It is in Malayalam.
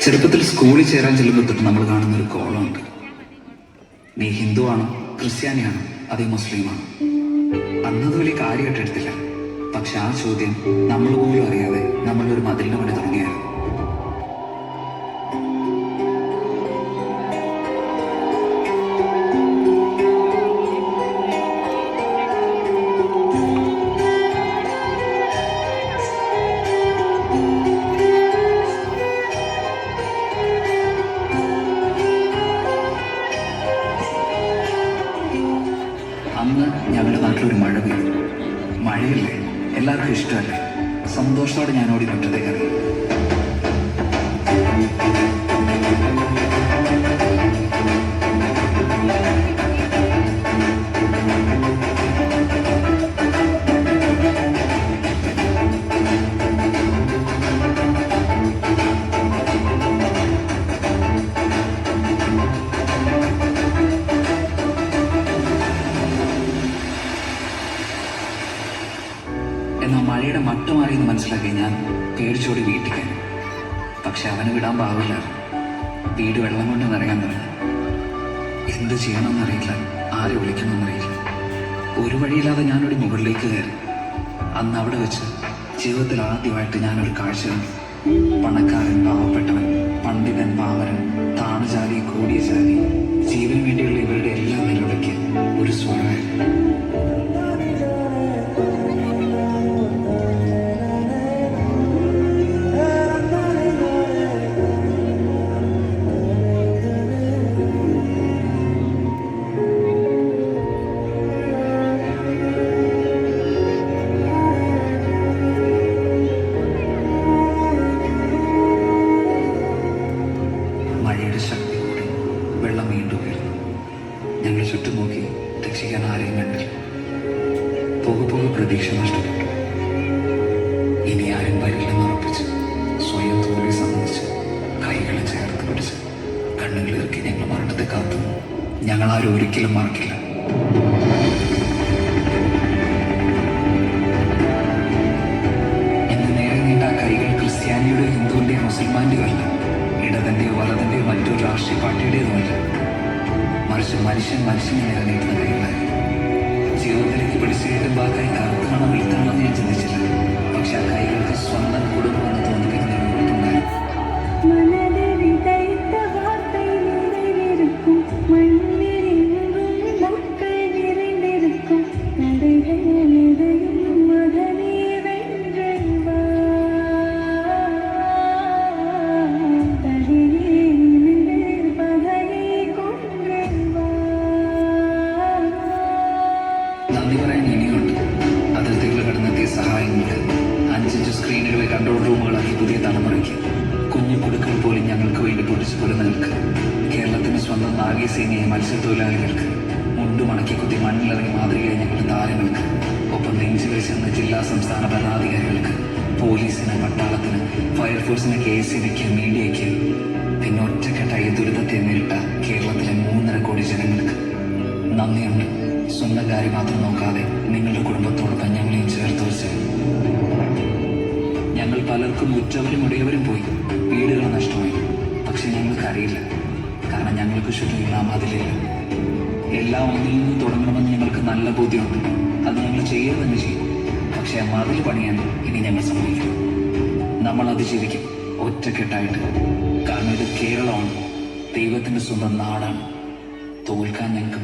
ചെറുപ്പത്തിൽ സ്കൂളിൽ ചേരാൻ ചെല്ലുമ്പോൾ തൊട്ട് നമ്മൾ കാണുന്ന ഒരു കോളമുണ്ട്. നീ ഹിന്ദുവാണോ, ക്രിസ്ത്യാനിയാണോ, അതേ മുസ്ലിമാണോ? അന്നത് വലിയ കാര്യമായിട്ട് എടുത്തില്ല. പക്ഷെ ആ ചോദ്യം നമ്മൾ പോലും അറിയാതെ നമ്മളൊരു മതിലിന് പണി തുടങ്ങിയായിരുന്നു. അന്ന് ഞങ്ങളുടെ നാട്ടിലൊരു മഴ പെയ്തു. മഴയില്ലേ, എല്ലാവർക്കും ഇഷ്ടമല്ലേ. സന്തോഷത്തോടെ ഞാൻ ഓടി മുറ്റത്തേക്ക് ഇറങ്ങി. എന്നാൽ മഴയുടെ മട്ടുമാറിയെന്ന് മനസ്സിലാക്കി ഞാൻ പേടിച്ചോടി വീട്ടിൽ കയറി. പക്ഷെ അവന് വിടാൻ പാവില്ലായിരുന്നു. വീട് വെള്ളം കൊണ്ട് നിറയാൻ തുടങ്ങി. എന്ത് ചെയ്യണമെന്നറിയില്ല, ആരെ വിളിക്കണമെന്നറിയില്ല. ഒരു വഴിയില്ലാതെ ഞാനൊരു മുകളിലേക്ക് കയറി. അന്ന് അവിടെ വെച്ച് ജീവിതത്തിൽ ആദ്യമായിട്ട് ഞാനൊരു കാഴ്ച കണ്ടു. പണക്കാരൻ, പാവപ്പെട്ടവൻ, പണ്ഡിതൻ, പാമരൻ, താണുജാതി, കൂടിയ ജാതി, ജീവന് വേണ്ടിയുള്ള ഇവരുടെ എല്ലാ നിലവിളിക്ക് ഒരു സ്വരമായിരുന്നു. മഴയുടെ ശക്തി കൂടി, വെള്ളം വീണ്ടും ഉയർന്നു. ഞങ്ങൾ ചുറ്റും നോക്കി, രക്ഷിക്കാൻ ആരെയും കണ്ടില്ല. പോകെ പ്രതീക്ഷ നഷ്ടപ്പെട്ടു. ഇനി ആരും വരില്ലെന്ന് ഉറപ്പിച്ച് സ്വയം തോൽവി സമ്മതിച്ച് കൈകളെ ചേർത്ത് പിടിച്ച് കണ്ണുകളിറക്കി ഞങ്ങൾ മരണത്തെ കാത്തു. ഞങ്ങൾ ആരും ഒരിക്കലും മറക്കില്ല. ഇന്ന് നേരെ നീണ്ട ആ കൈകൾ ക്രിസ്ത്യാനിയുടെ, ഹിന്ദുവിന്റെയോ മുസൽമാന്റെയോ അല്ല, ഇടതിന്റെയോ വലതിന്റെയോ മറ്റൊരു രാഷ്ട്രീയ പാർട്ടിയുടേതുമല്ല. മറിച്ച് മനുഷ്യനെ നേരെ നീട്ടുന്ന കൈകളായി. ജീവിതത്തിലേക്ക് പിടിച്ചു കയറ്റുമ്പോൾ ആ കൈ കറുത്താണോ വെളുത്താണോ എന്ന് ഞാൻ ചിന്തിച്ചില്ല. പക്ഷെ ആ കൈകൾക്ക് സ്വന്തം കുടുംബമെന്ന് തോന്നിപ്പിക്കുന്ന ഒരു ഉറപ്പുണ്ടായിരുന്നു. നന്ദി പറയാൻ ഇനിയുണ്ട്. അതിർത്തികൾ കടന്നെത്തിയ സഹായങ്ങൾക്ക്, 5 സ്ക്രീനുകളെ കൺട്രോൾ റൂമുകളാക്കി പുതിയ തലമുറയ്ക്ക്, കുഞ്ഞു കുടുക്കൾ പോലും ഞങ്ങൾക്ക് വേണ്ടി പൊടിച്ചു പൊരുന്നവർക്ക്, കേരളത്തിന് സ്വന്തം നാഗീസേനയെ മത്സ്യത്തൊഴിലാളികൾക്ക്, മുണ്ടുമടക്കി കുത്തി മണ്ണിലിറങ്ങി മാതൃകയായി ഞങ്ങളുടെ താരങ്ങൾക്ക്, ഒപ്പം നെഞ്ചു വെച്ചെന്ന ജില്ലാ സംസ്ഥാന ഭരണാധികാരികൾക്ക്, പോലീസിന്, പട്ടാളത്തിന്, ഫയർഫോഴ്സിന്, KSCBക്ക്, മീഡിയയ്ക്ക്, പിന്നെ ഒറ്റക്കെട്ടായി ദുരിതത്തെ നേരിട്ട കേരളത്തിലെ 3.5 കോടി ജനങ്ങൾക്ക് നന്ദിയുണ്ട്. സ്വന്തം കാര്യം മാത്രം നോക്കാതെ നിങ്ങളുടെ കുടുംബത്തോടൊപ്പം ഞങ്ങളെയും ചേർത്ത് വെച്ച്. ഞങ്ങൾ പലർക്കും ഉറ്റവരും ഉടയവരും പോയി, വീടുകൾ നഷ്ടമായി. പക്ഷെ ഞങ്ങൾക്കറിയില്ല, കാരണം ഞങ്ങൾക്ക് ചുറ്റുമുള്ള അതിലില്ല. എല്ലാം ഒന്നിൽ നിന്ന് തുടങ്ങണമെന്ന് ഞങ്ങൾക്ക് നല്ല ബോധ്യമുണ്ട്. അത് ഞങ്ങൾ ചെയ്യുക തന്നെ ചെയ്യും. പക്ഷെ ആ മതിൽ പണിയാൻ ഇനി ഞങ്ങൾ സമ്മതിക്കും. നമ്മൾ അതിജീവിക്കും ഒറ്റക്കെട്ടായിട്ട്. കാരണം ഇത് കേരളമാണ്, ദൈവത്തിൻ്റെ സ്വന്തം നാടാണ്. തോൽക്കാൻ ഞങ്ങൾക്ക്